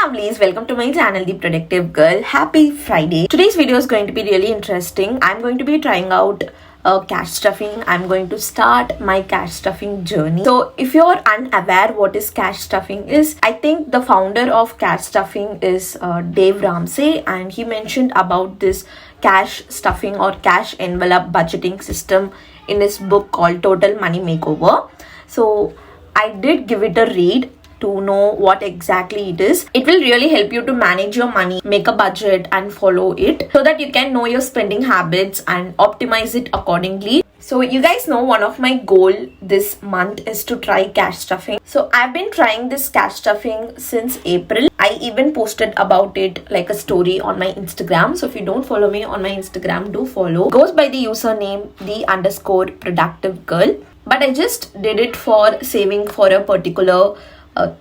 Lovelies, welcome to my channel, The Productive Girl. Happy Friday. Today's video is going to be really interesting. I'm going to be trying out cash stuffing. I'm going to start my cash stuffing journey. So if you're unaware what is cash stuffing is, I think the founder of cash stuffing is Dave Ramsey, and he mentioned about this cash stuffing or cash envelope budgeting system in his book called Total Money Makeover. So I did give it a read to know what exactly it is. It will really help you to manage your money, make a budget and follow it so that you can know your spending habits and optimize it accordingly. So you guys know one of my goal this month is to try cash stuffing. So I've been trying this cash stuffing since April. I even posted about it like a story on my Instagram. So if you don't follow me on my Instagram, do follow. It goes by the username the_productive_girl. But I just did it for saving for a particular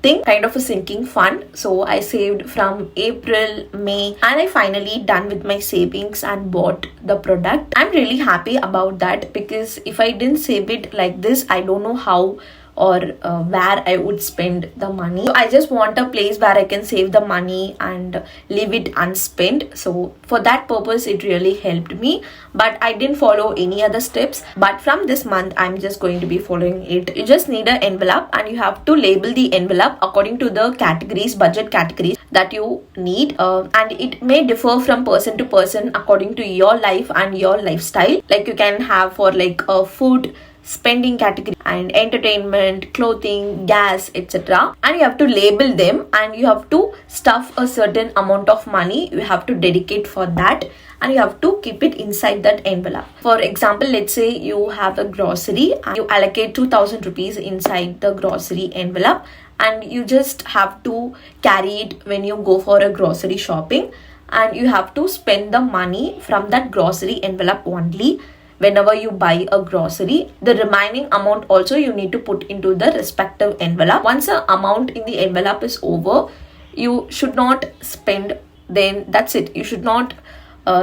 thing, kind of a sinking fund. So I saved from April, May, and I finally done with my savings and bought the product. I'm really happy about that because if I didn't save it like this, I don't know how or where I would spend the money. So I just want a place where I can save the money and leave it unspent. So for that purpose, it really helped me. But I didn't follow any other steps. But from this month, I'm just going to be following it. You just need an envelope and you have to label the envelope according to the categories, budget categories that you need. And it may differ from person to person according to your life and your lifestyle. Like you can have for like a food, spending category and entertainment, clothing, gas, etc. And you have to label them and you have to stuff a certain amount of money. You have to dedicate for that and you have to keep it inside that envelope. For example, let's say you have a grocery and you allocate 2000 rupees inside the grocery envelope and you just have to carry it when you go for a grocery shopping, and you have to spend the money from that grocery envelope only whenever you buy a grocery. The remaining amount also you need to put into the respective envelope. Once the amount in the envelope is over, you should not spend, then that's it. You should not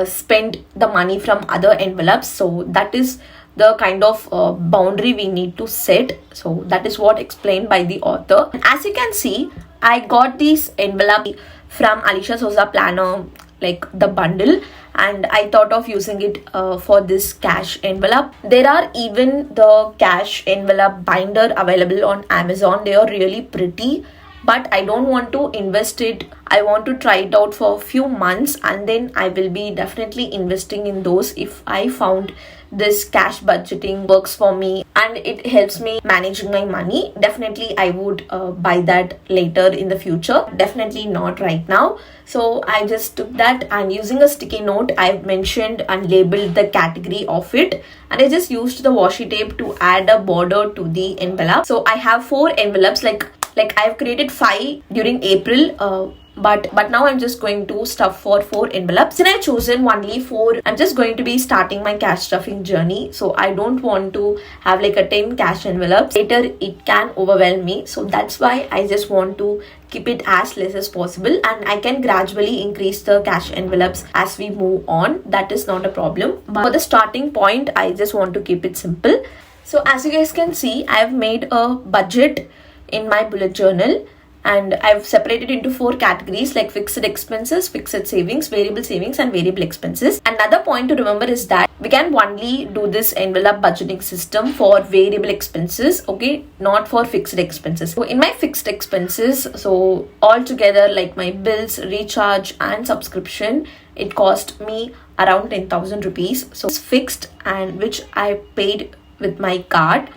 spend the money from other envelopes. So that is the kind of boundary we need to set. So that is what explained by the author. As you can see, I got this envelope from Alicia Souza Planner, like the bundle, and I thought of using it for this cash envelope. There are even the cash envelope binder available on Amazon. They are really pretty, but I don't want to invest it. I want to try it out for a few months and then I will be definitely investing in those if I found this cash budgeting works for me and it helps me managing my money. Definitely I would buy that later in the future. Definitely not right now. So I just took that and using a sticky note, I've mentioned and labeled the category of it, and I just used the washi tape to add a border to the envelope. So I have 4 envelopes, like I've created 5 during April, but now I'm just going to stuff for 4 envelopes. Since I've chosen only 4, I'm just going to be starting my cash stuffing journey. So I don't want to have like a 10 cash envelopes. Later it can overwhelm me. So that's why I just want to keep it as less as possible, and I can gradually increase the cash envelopes as we move on. That is not a problem. But for the starting point, I just want to keep it simple. So as you guys can see, I've made a budget in my bullet journal, and I've separated into 4 categories like fixed expenses, fixed savings, and variable expenses. Another point to remember is that we can only do this envelope budgeting system for variable expenses, okay, not for fixed expenses. So in my fixed expenses, so altogether like my bills, recharge and subscription, it cost me around 10,000 rupees. So it's fixed and which I paid with my card.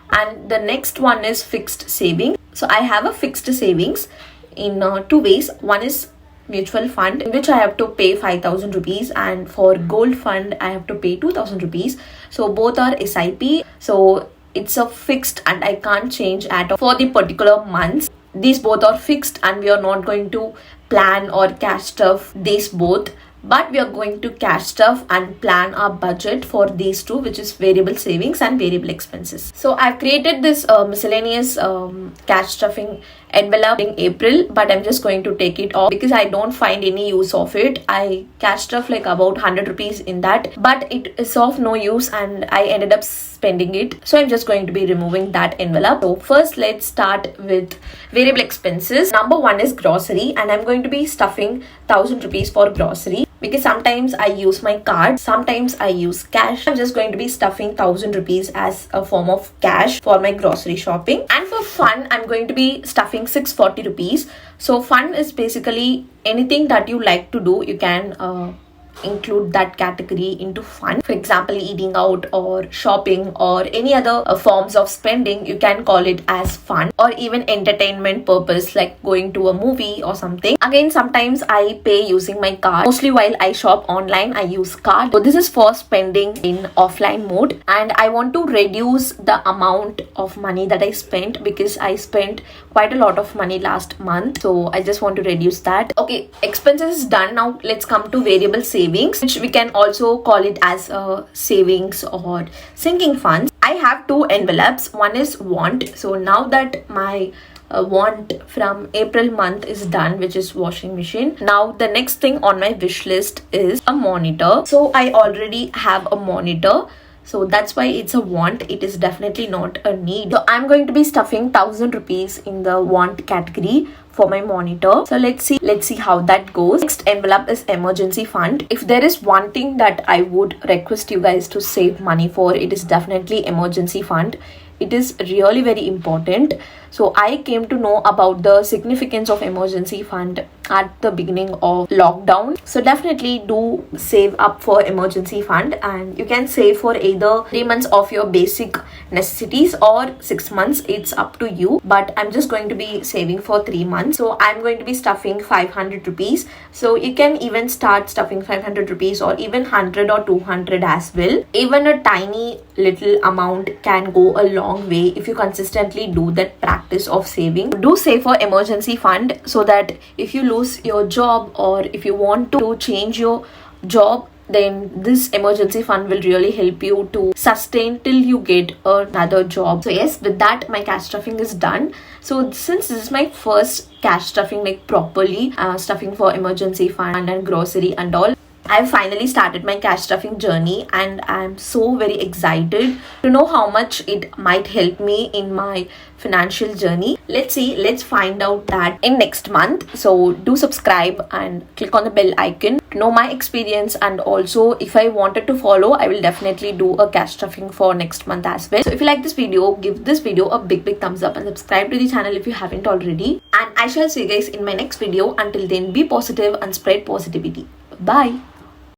And the next one is fixed saving. So I have a fixed savings in 2 ways. One is mutual fund, in which I have to pay 5,000 rupees, and for gold fund I have to pay 2,000 rupees. So both are SIP. So it's a fixed and I can't change at all for the particular months. These both are fixed and we are not going to plan or cash stuff these both, but we are going to cash stuff and plan our budget for these 2, which is variable savings and variable expenses. So I've created this miscellaneous cash stuffing envelope in April, but I'm just going to take it off because I don't find any use of it. I cashed stuff like about 100 rupees in that, but it is of no use and I ended up spending it. So I'm just going to be removing that envelope. So first let's start with variable expenses. Number one is grocery, and I'm going to be stuffing 1000 rupees for grocery because sometimes I use my card, sometimes I use cash. I'm just going to be stuffing 1000 rupees as a form of cash for my grocery shopping. And for fun, I'm going to be stuffing 640 rupees. So fun is basically anything that you like to do. You can include that category into fun. For example, eating out or shopping or any other forms of spending, you can call it as fun. Or even entertainment purpose, like going to a movie or something. Again, sometimes I pay using my card. Mostly while I shop online, I use card. So this is for spending in offline mode, and I want to reduce the amount of money that I spent because I spent quite a lot of money last month. So I just want to reduce that. Okay, expenses is done. Now let's come to variable savings, which we can also call it as savings or sinking funds. I have two envelopes. One is want. So now that my want from April month is done, which is washing machine, now the next thing on my wish list is a monitor. So I already have a monitor, so that's why it's a want. It is definitely not a need. So I'm going to be stuffing 1000 rupees in the want category for my monitor. So let's see how that goes. Next envelope is emergency fund. If there is one thing that I would request you guys to save money for, it is definitely emergency fund. It is really very important. So I came to know about the significance of emergency fund at the beginning of lockdown. So definitely do save up for emergency fund, and you can save for either 3 months of your basic necessities or 6 months. It's up to you, but I'm just going to be saving for 3 months. So I'm going to be stuffing 500 rupees. So you can even start stuffing 500 rupees or even 100 or 200 as well. Even a tiny little amount can go a long way if you consistently do that practice of saving. Do save for emergency fund so that if you lose your job or if you want to change your job, then this emergency fund will really help you to sustain till you get another job. So yes, with that my cash stuffing is done. So since this is my first cash stuffing, like properly stuffing for emergency fund and grocery and all, I've finally started my cash stuffing journey, and I'm so very excited to know how much it might help me in my financial journey. Let's find out that in next month. So do subscribe and click on the bell icon to know my experience, and also if I wanted to follow, I will definitely do a cash stuffing for next month as well. So if you like this video, give this video a big thumbs up and subscribe to the channel if you haven't already. And I shall see you guys in my next video. Until then, be positive and spread positivity. Bye.